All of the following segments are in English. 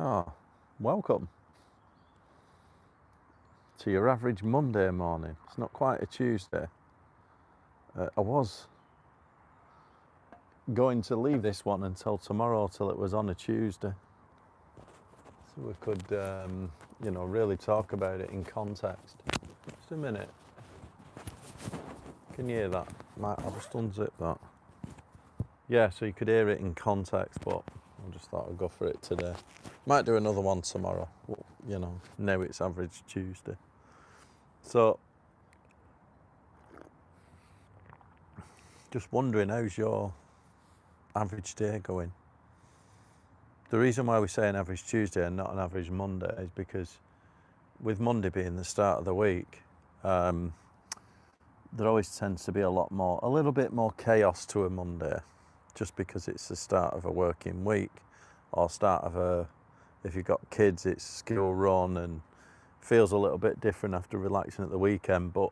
Oh, welcome to your average Monday morning. It's not quite a Tuesday. I was going to leave this one until tomorrow, till it was on a Tuesday, so we could, really talk about it in context. Just a minute. Can you hear that? I'll just unzip that. Yeah, so you could hear it in context, but I just thought I'd go for it today. Might do another one tomorrow. Now it's average Tuesday. So, just wondering, how's your average day going? The reason why we say an average Tuesday and not an average Monday is because with Monday being the start of the week, there always tends to be a little bit more chaos to a Monday, just because it's the start of a working week, or if you've got kids, it's school run and feels a little bit different after relaxing at the weekend. But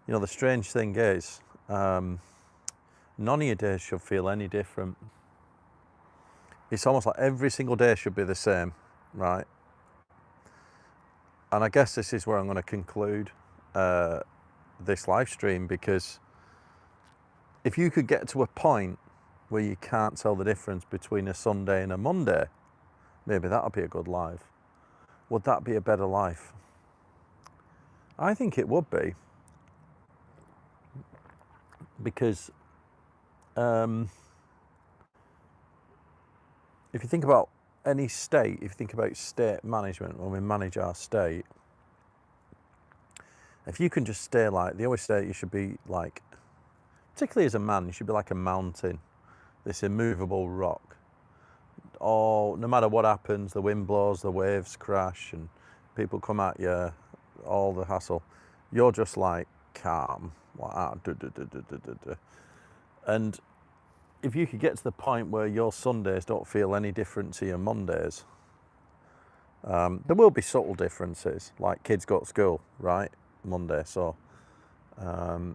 the strange thing is, none of your days should feel any different. It's almost like every single day should be the same, right? And I guess this is where I'm going to conclude this live stream, because if you could get to a point where you can't tell the difference between a Sunday and a Monday, maybe that would be a good life. Would that be a better life? I think it would be, because if you think about any state, if you think about state management, when we manage our state, if you can just stay they always say you should be like, particularly as a man, you should be like a mountain, this immovable rock. No matter what happens, the wind blows, the waves crash, and people come at you, all the hassle, you're just like calm, and if you could get to the point where your Sundays don't feel any different to your Mondays, there will be subtle differences, like kids go to school, right, Monday, so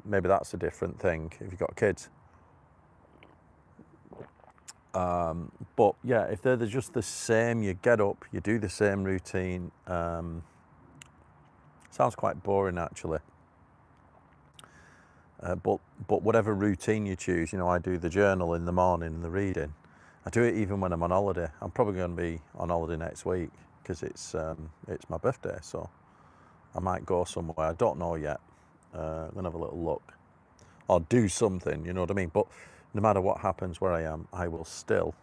maybe that's a different thing if you've got kids. But yeah, if they're just the same, you get up, you do the same routine. Sounds quite boring actually. But whatever routine you choose, I do the journal in the morning and the reading. I do it even when I'm on holiday. I'm probably going to be on holiday next week because it's my birthday, so I might go somewhere. I don't know yet. I'm gonna have a little look, or do something. You know what I mean? But no matter what happens where I am, I will still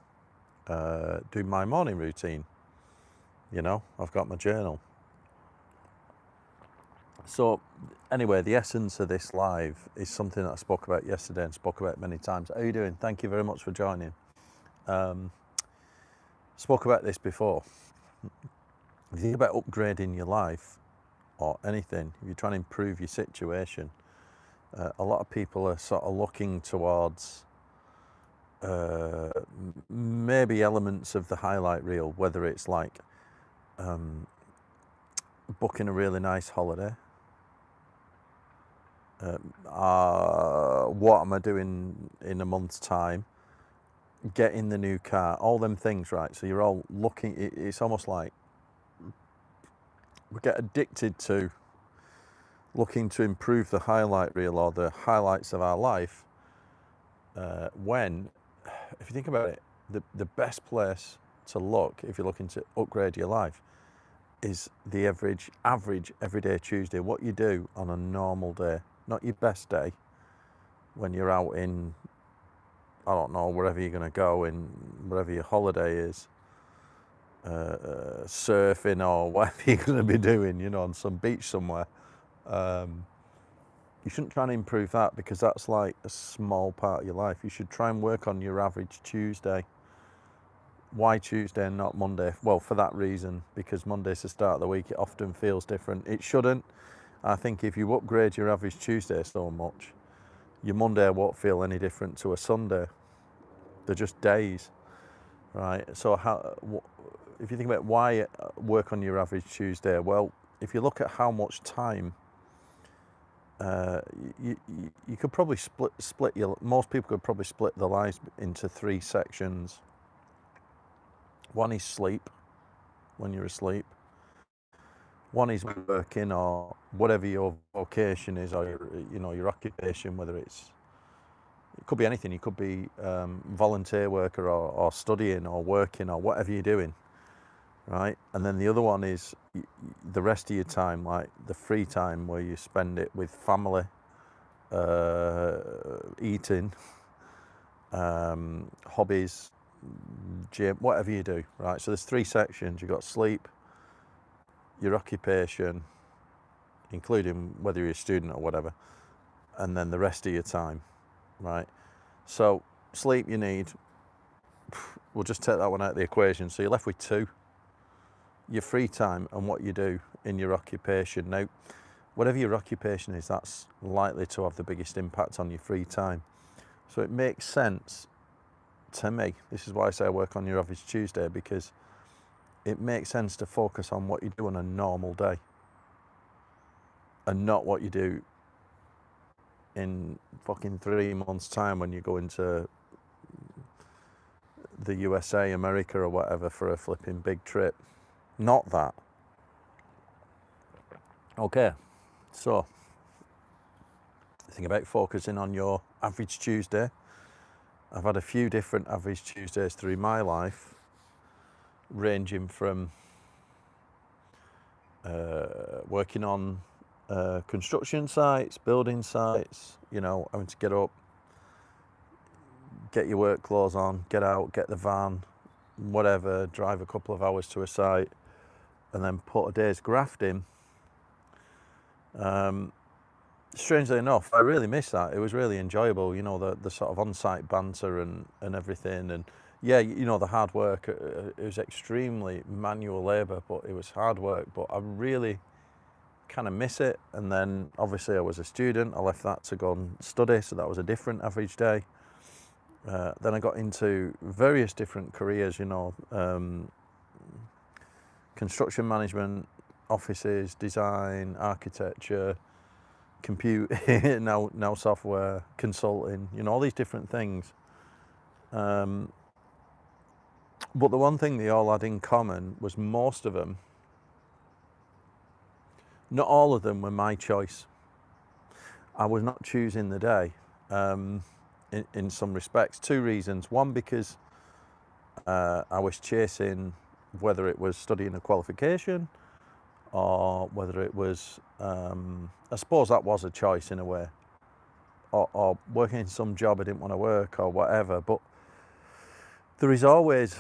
do my morning routine. I've got my journal. So anyway, the essence of this live is something that I spoke about yesterday and spoke about many times. How are you doing? Thank you very much for joining. Spoke about this before. If you think about upgrading your life or anything, if you're trying to improve your situation, a lot of people are sort of looking towards maybe elements of the highlight reel, whether it's like booking a really nice holiday, what am I doing in a month's time, getting the new car, all them things, right? So you're all looking, it's almost like we get addicted to looking to improve the highlight reel or the highlights of our life, when, if you think about it, the best place to look if you're looking to upgrade your life is the average everyday Tuesday, what you do on a normal day, not your best day when you're out in, I don't know, wherever you're going to go, in wherever your holiday is, surfing or whatever you're going to be doing, on some beach somewhere. You shouldn't try and improve that, because that's like a small part of your life. You should try and work on your average Tuesday. Why Tuesday and not Monday? Well, for that reason, because Monday's the start of the week, it often feels different. It shouldn't. I think if you upgrade your average Tuesday so much, your Monday won't feel any different to a Sunday. They're just days, right? So if you think about why work on your average Tuesday, well, if you look at how much time, you could probably most people could probably split their lives into 3 sections. One is sleep, when you're asleep. One is working or whatever your vocation is, or your occupation, whether it could be anything. You could be volunteer worker or studying or working or whatever you're doing, right? And then the other one is the rest of your time, like the free time where you spend it with family, eating, hobbies, gym, whatever you do, right? So there's 3 sections. You've got sleep, your occupation, including whether you're a student or whatever, and then the rest of your time, right? So sleep you need, we'll just take that one out of the equation. So you're left with 2, your free time and what you do in your occupation. Now, whatever your occupation is, that's likely to have the biggest impact on your free time. So it makes sense to me, this is why I say I work on your average Tuesday, because it makes sense to focus on what you do on a normal day and not what you do in fucking 3 months' time when you go into the USA, America or whatever for a flipping big trip. Not that. Okay, so think about focusing on your average Tuesday. I've had a few different average Tuesdays through my life, ranging from working on construction sites, building sites, having to get up, get your work clothes on, get out, get the van, whatever, drive a couple of hours to a site, and then put a day's graft in. Strangely enough, I really miss that. It was really enjoyable, the sort of on-site banter and everything. And yeah, the hard work, it was extremely manual labour, but it was hard work. But I really kind of miss it. And then obviously I was a student. I left that to go and study, so that was a different average day. Then I got into various different careers, construction management, offices, design, architecture, computer, now software, consulting, all these different things. But the one thing they all had in common was most of them, not all of them, were my choice. I was not choosing the day, in some respects. 2 reasons. One, because I was chasing whether it was studying a qualification or whether it was, I suppose that was a choice in a way, or working in some job I didn't want to work or whatever. But there is always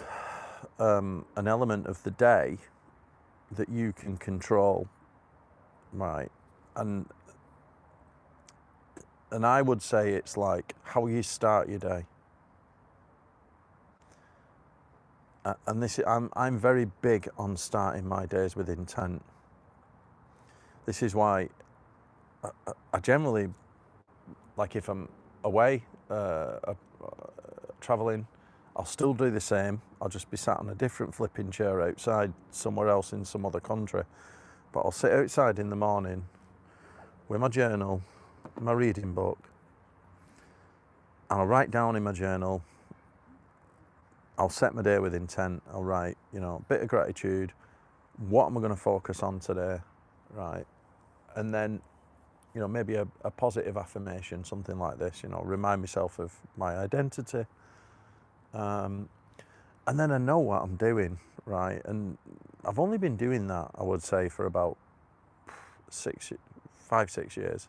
an element of the day that you can control, right? And I would say it's like how you start your day. And this, I'm very big on starting my days with intent. This is why I generally, like if I'm away, traveling, I'll still do the same. I'll just be sat on a different flipping chair outside somewhere else in some other country. But I'll sit outside in the morning with my journal, my reading book, and I'll write down in my journal, I'll set my day with intent. I'll write, a bit of gratitude. What am I going to focus on today, right? And then, maybe a positive affirmation, something like this, remind myself of my identity. And then I know what I'm doing, right? And I've only been doing that, I would say, for about 5-6 years.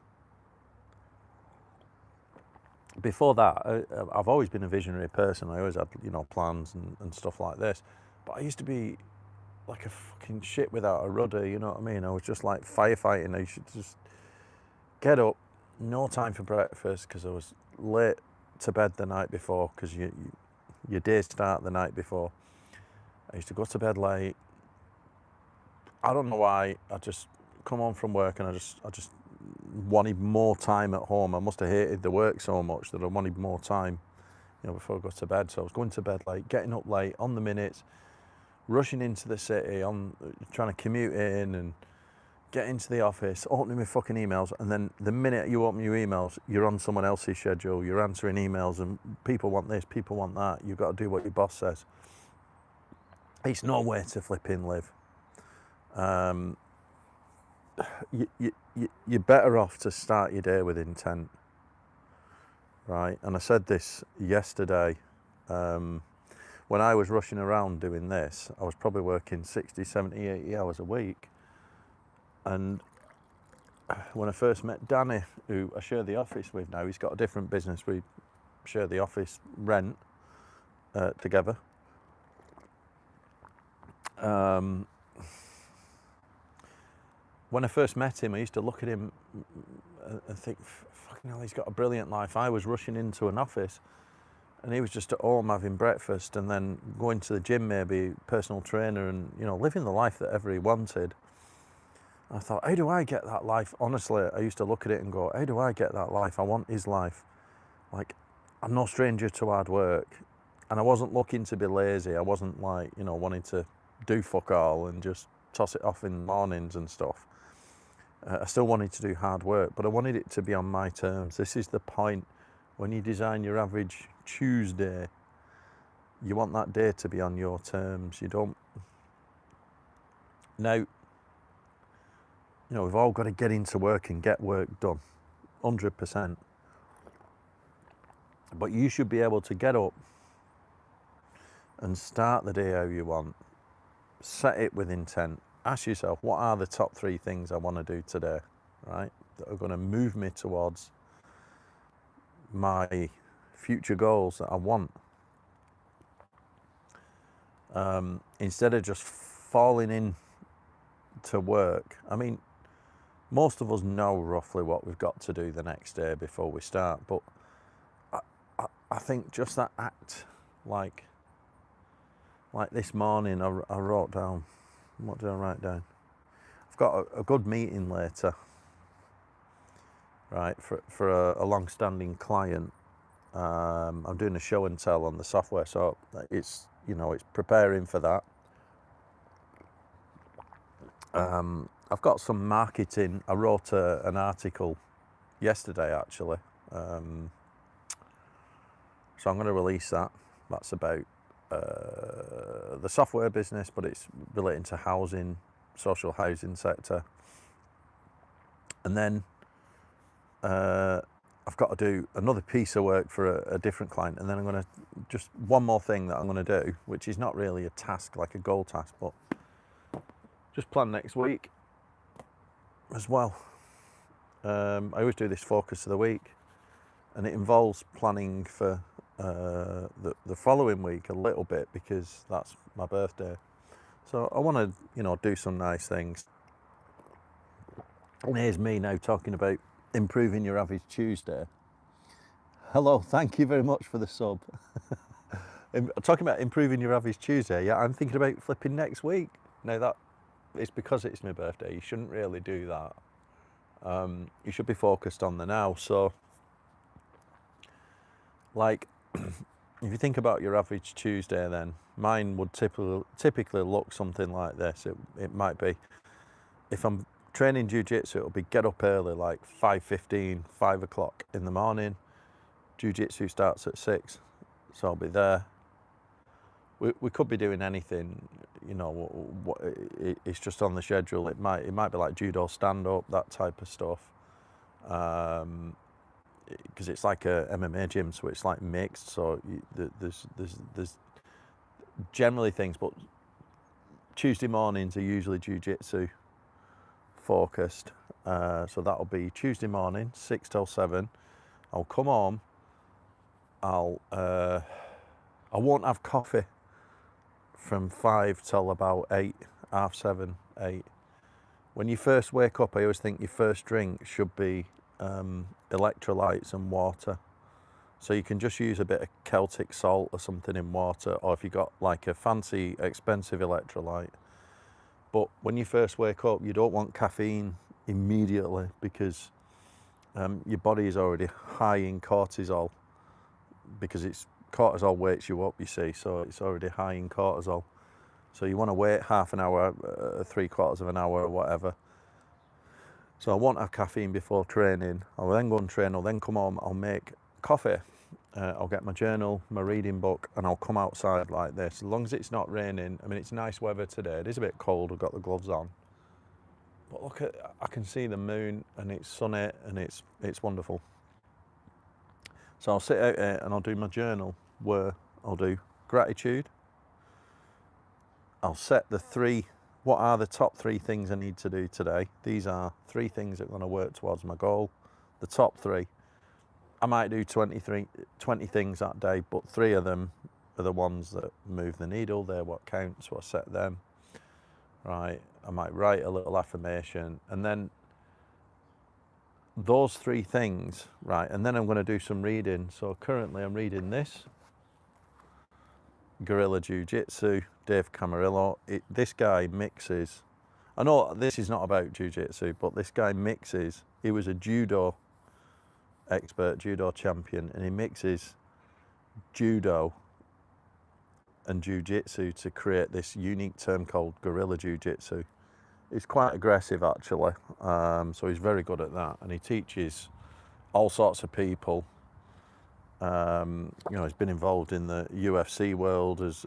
Before that, I've always been a visionary person. I always had, plans and stuff like this. But I used to be like a fucking shit without a rudder, you know what I mean? I was just like firefighting. I should just get up, no time for breakfast because I was late to bed the night before, because your days start the night before. I used to go to bed late. I don't know why. I just come home from work and I just wanted more time at home. I must have hated the work so much that I wanted more time, before I go to bed. So I was going to bed late, getting up late, on the minutes, rushing into the city, trying to commute in and get into the office, opening my fucking emails, and then the minute you open your emails, you're on someone else's schedule, you're answering emails, and people want this, people want that, you've got to do what your boss says. It's nowhere to flipping live. You're better off to start your day with intent, right? And I said this yesterday. When I was rushing around doing this, I was probably working 60, 70, 80 hours a week. And when I first met Danny, who I share the office with now, he's got a different business. We share the office rent together. When I first met him, I used to look at him and think, fucking hell, he's got a brilliant life. I was rushing into an office and he was just at home having breakfast and then going to the gym, maybe personal trainer, and living the life that ever he wanted. I thought, how do I get that life? Honestly, I used to look at it and go, how do I get that life? I want his life. Like, I'm no stranger to hard work, and I wasn't looking to be lazy. I wasn't like, wanting to do fuck all and just toss it off in the mornings and stuff. I still wanted to do hard work, but I wanted it to be on my terms. This is the point. When you design your average Tuesday, you want that day to be on your terms. You don't. Now, we've all got to get into work and get work done, 100%. But you should be able to get up and start the day how you want. Set it with intent. Ask yourself, what are the top 3 things I want to do today, right? That are going to move me towards my future goals that I want. Instead of just falling in to work. I mean, most of us know roughly what we've got to do the next day before we start, but I think just that act, like this morning, I wrote down, what did I write down? I've got a good meeting later, right, for a long-standing client. I'm doing a show and tell on the software, so it's preparing for that. I've got some marketing. I wrote an article yesterday, actually. So I'm going to release that. That's about the software business, but it's relating to housing, social housing sector. And then I've got to do another piece of work for a different client. And then I'm going to, just one more thing that I'm going to do, which is not really a task, like a goal task, but just plan next week as well. I always do this focus of the week, and it involves planning for the following week a little bit, because that's my birthday. So I want to, do some nice things. And here's me now talking about improving your average Tuesday. Hello, thank you very much for the sub. Talking about improving your average Tuesday, yeah, I'm thinking about flipping next week. Now that it's because it's my birthday, you shouldn't really do that. You should be focused on the now. So, like, if you think about your average Tuesday, then mine would typically look something like this. It might be, if I'm training jiu-jitsu, it'll be get up early, like 5:15, 5 o'clock in the morning. Jiu-jitsu starts at 6, so I'll be there. We could be doing anything, it's just on the schedule. It might be like judo stand-up, that type of stuff. Because it's like a MMA gym, so it's like mixed. So there's generally things, but Tuesday mornings are usually jiu-jitsu focused. So that'll be Tuesday morning, 6 till 7. I'll come home. I won't have coffee from 5 till about 8, half 7, 8. When you first wake up, I always think your first drink should be electrolytes and water. So you can just use a bit of Celtic salt or something in water, or if you got like a fancy expensive electrolyte. But when you first wake up, you don't want caffeine immediately, because your body is already high in cortisol, because cortisol wakes you up, you see, so it's already high in cortisol. So you want to wait half an hour, 3/4 of an hour or whatever. So I won't have caffeine before training. I'll then go and train, I'll then come home, I'll make coffee. I'll get my journal, my reading book, and I'll come outside like this. As long as it's not raining. I mean, it's nice weather today. It is a bit cold. I've got the gloves on. But look at, I can see the moon, and it's sunny, and it's wonderful. So I'll sit out here and I'll do my journal where I'll do gratitude. I'll set what are the top 3 things I need to do today. These are 3 things that are going to work towards my goal. The top 3. I might do 20 things that day, but 3 of them are the ones that move the needle. They're what counts, so I set them. Right, I might write a little affirmation, and then those 3 things, right, and then I'm going to do some reading. So currently I'm reading this, Guerrilla Jiu-Jitsu, Dave Camarillo. This guy mixes, I know this is not about Jiu-Jitsu, but this guy mixes, he was a judo expert, judo champion, and he mixes judo and jiu-jitsu to create this unique term called guerrilla jiu-jitsu. It's quite aggressive actually, so he's very good at that, and he teaches all sorts of people. He's been involved in the UFC world as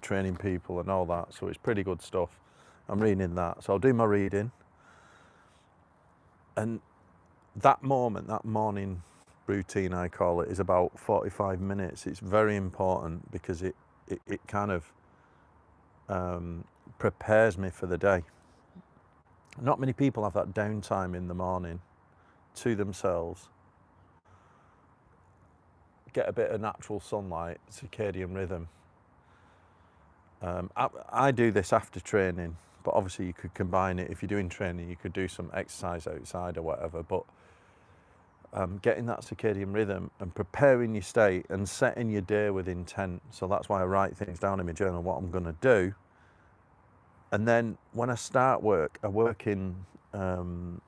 training people and all that, so it's pretty good stuff. I'm reading that, so I'll do my reading, and that morning routine, I call it, is about 45 minutes. It's very important because it kind of prepares me for the day. Not many people have that downtime in the morning to themselves. Get a bit of natural sunlight, circadian rhythm. I do this after training, but obviously you could combine it. If you're doing training, you could do some exercise outside or whatever, but getting that circadian rhythm and preparing your state and setting your day with intent. So that's why I write things down in my journal, what I'm going to do. And then when I start work, I work in, them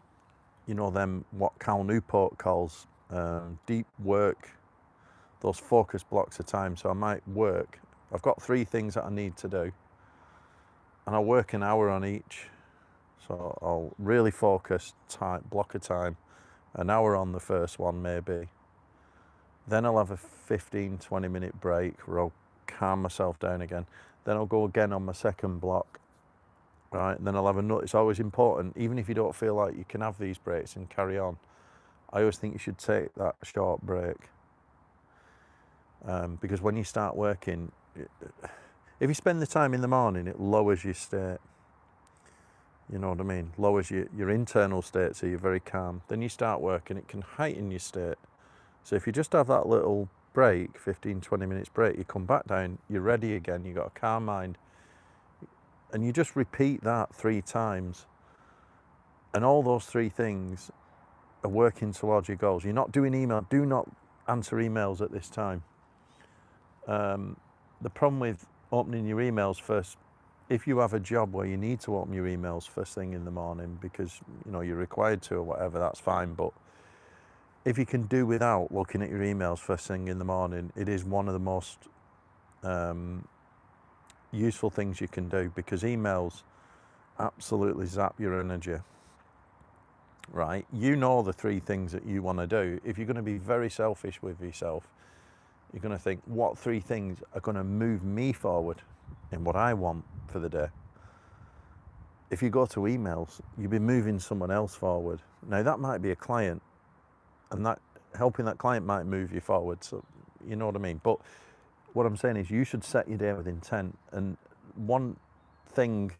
what Cal Newport calls deep work, those focus blocks of time. So I might work, I've got 3 things that I need to do, and I'll work an hour on each. So I'll really focus, block of time, an hour on the first one maybe. Then I'll have a 15-20 minute break where I'll calm myself down again. Then I'll go again on my second block. Right, and then I'll have another. It's always important, even if you don't feel like you can have these breaks and carry on, I always think you should take that short break. Because when you start working, if you spend the time in the morning, it lowers your state. You know what I mean? Lowers your internal state, so you're very calm. Then you start working, it can heighten your state. So if you just have that little break, 15-20 minutes break, you come back down, you're ready again, you've got a calm mind. And you just repeat that 3 times. And all those 3 things are working towards your goals. You're not doing email. Do not answer emails at this time. The problem with opening your emails first, if you have a job where you need to open your emails first thing in the morning because you're required to or whatever, that's fine. But if you can do without looking at your emails first thing in the morning, it is one of the most useful things you can do, because emails absolutely zap your energy. Right, the 3 things that you want to do. If you're going to be very selfish with yourself, you're going to think, what 3 things are going to move me forward in what I want for the day? If you go to emails, you'll be moving someone else forward. Now that might be a client, and that helping that client might move you forward, so you know what I mean. But what I'm saying is you should set your day with intent. And one thing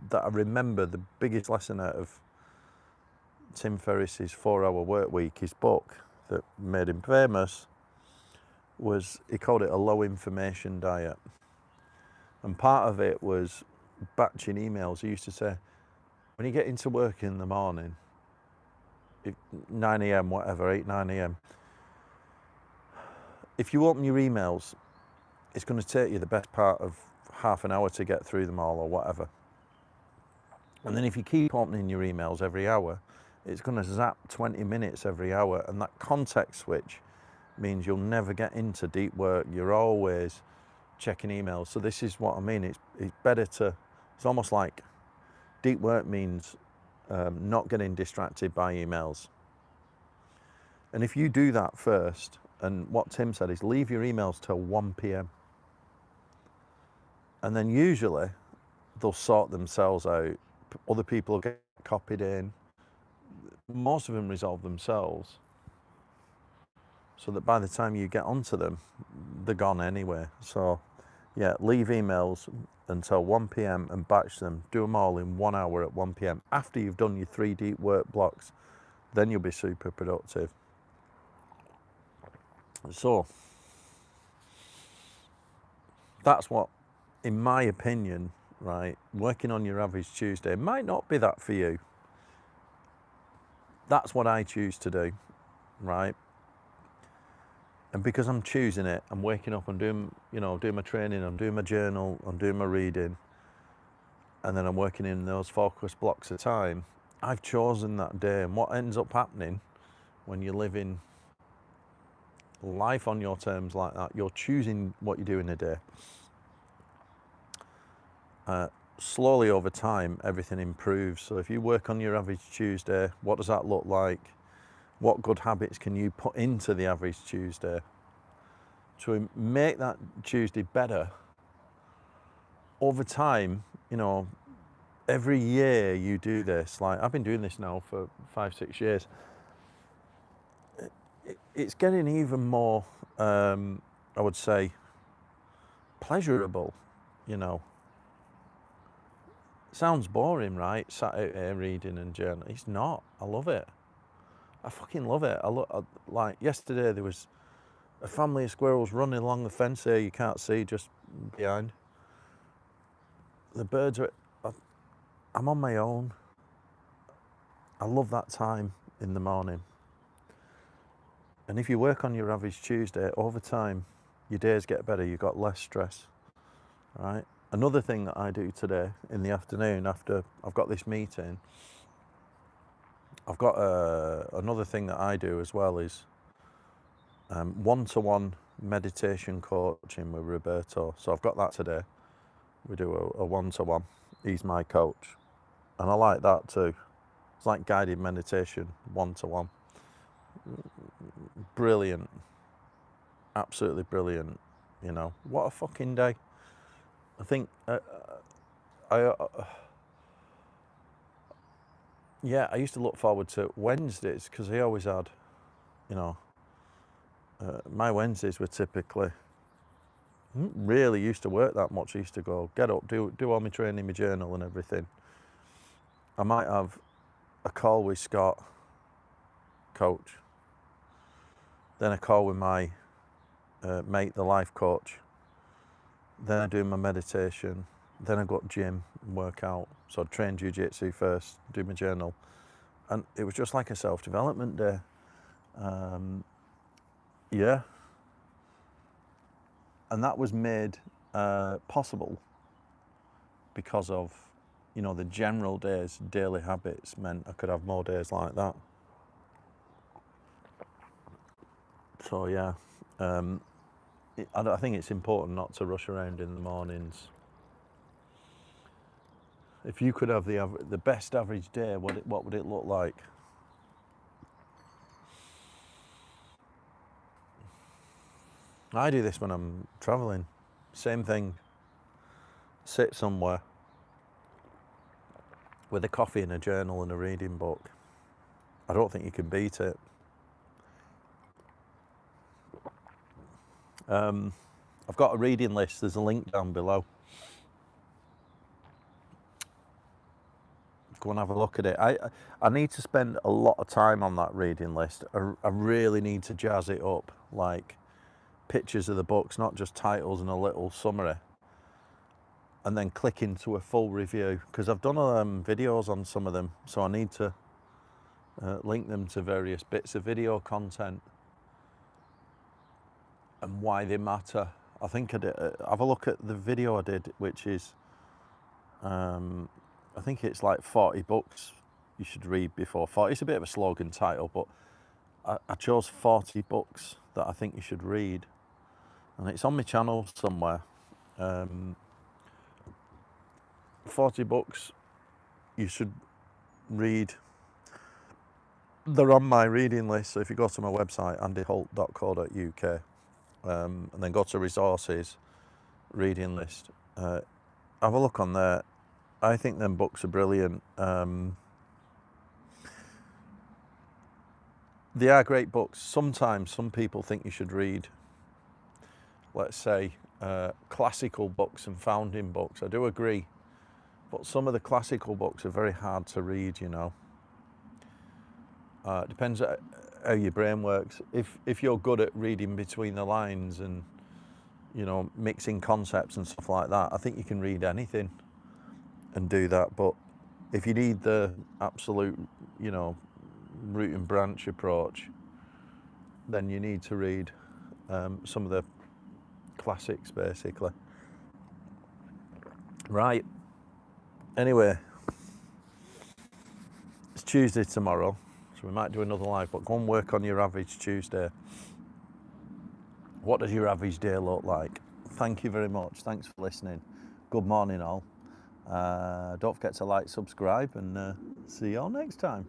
that I remember, the biggest lesson out of Tim Ferriss's 4-Hour Work Week, his book that made him famous, was he called it a low information diet. And part of it was batching emails. He used to say, when you get into work in the morning, 9 a.m, whatever, 8, 9 a.m, if you open your emails, it's going to take you the best part of half an hour to get through them all or whatever. And then if you keep opening your emails every hour, it's going to zap 20 minutes every hour. And that context switch means you'll never get into deep work. You're always checking emails. So this is what I mean. It's better to, it's almost like deep work means not getting distracted by emails. And if you do that first, And what Tim said is leave your emails till 1 p.m. And then usually they'll sort themselves out. Other people will get copied in. Most of them resolve themselves, so that by the time you get onto them, they're gone anyway. So yeah, leave emails until 1 p.m. and batch them. Do them all in 1 hour at 1 p.m. After you've done your 3 deep work blocks, then you'll be super productive. So that's what, in my opinion, right, working on your average Tuesday might not be that for you. That's what I choose to do, right? And because I'm choosing it, I'm waking up, I'm doing my training, I'm doing my journal, I'm doing my reading, and then I'm working in those focus blocks of time. I've chosen that day. And what ends up happening when you're living life on your terms like that, you're choosing what you do in a day. Slowly over time, everything improves. So if you work on your average Tuesday, what does that look like? What good habits can you put into the average Tuesday to make that Tuesday better? Over time, every year you do this. Like, I've been doing this now for 5-6 years. It's getting even more, I would say, pleasurable, Sounds boring, right? Sat out here reading and journaling. It's not. I love it. I fucking love it. Like yesterday, there was a family of squirrels running along the fence here. You can't see, just behind. The birds are. I'm on my own. I love that time in the morning. And if you work on your average Tuesday, over time, your days get better. You've got less stress, right? Another thing that I do today in the afternoon after I've got this meeting, I've got another thing that I do as well is one-to-one meditation coaching with Roberto. So I've got that today. We do a one-to-one. He's my coach. And I like that too. It's like guided meditation, one-to-one. Brilliant. Absolutely brilliant. What a fucking day. I think I used to look forward to Wednesdays because he always had, my Wednesdays were typically, really used to work that much. I used to go, get up, do all my training, my journal and everything. I might have a call with Scott, coach, then a call with my mate, the life coach, then I do my meditation, then I go to gym and work out. So I'd train jiu-jitsu first, do my journal, and it was just like a self-development day. And that was made possible because of, the general daily habits meant I could have more days like that. So yeah, I think it's important not to rush around in the mornings. If you could have the best average day, what would it look like? I do this when I'm traveling. Same thing. Sit somewhere with a coffee and a journal and a reading book. I don't think you can beat it. I've got a reading list. There's a link down below. Go and have a look at it. I need to spend a lot of time on that reading list. I really need to jazz it up, like pictures of the books, not just titles and a little summary, and then click into a full review, because I've done videos on some of them, so I need to link them to various bits of video content and why they matter. I think I did, have a look at the video I did, which is I think it's like 40 books you should read before 40. It's a bit of a slogan title, but I chose 40 books that I think you should read, and it's on my channel somewhere. 40 books you should read they're on my reading list. So if you go to my website, andyholt.co.uk, and then go to resources, reading list, have a look on there. I think them books are brilliant. They are great books. Sometimes some people think you should read, let's say, classical books and founding books. I do agree, but some of the classical books are very hard to read, you know. Depends how your brain works. If you're good at reading between the lines and, you know, mixing concepts and stuff like that, I think you can read anything and do that. But if you need the absolute, you know, root and branch approach, then you need to read some of the classics, basically. Right. Anyway, it's Tuesday tomorrow, so we might do another live, but go and work on your average Tuesday. What does your average day look like? Thank you very much. Thanks for listening. Good morning, all. Don't forget to like, subscribe, and see you all next time.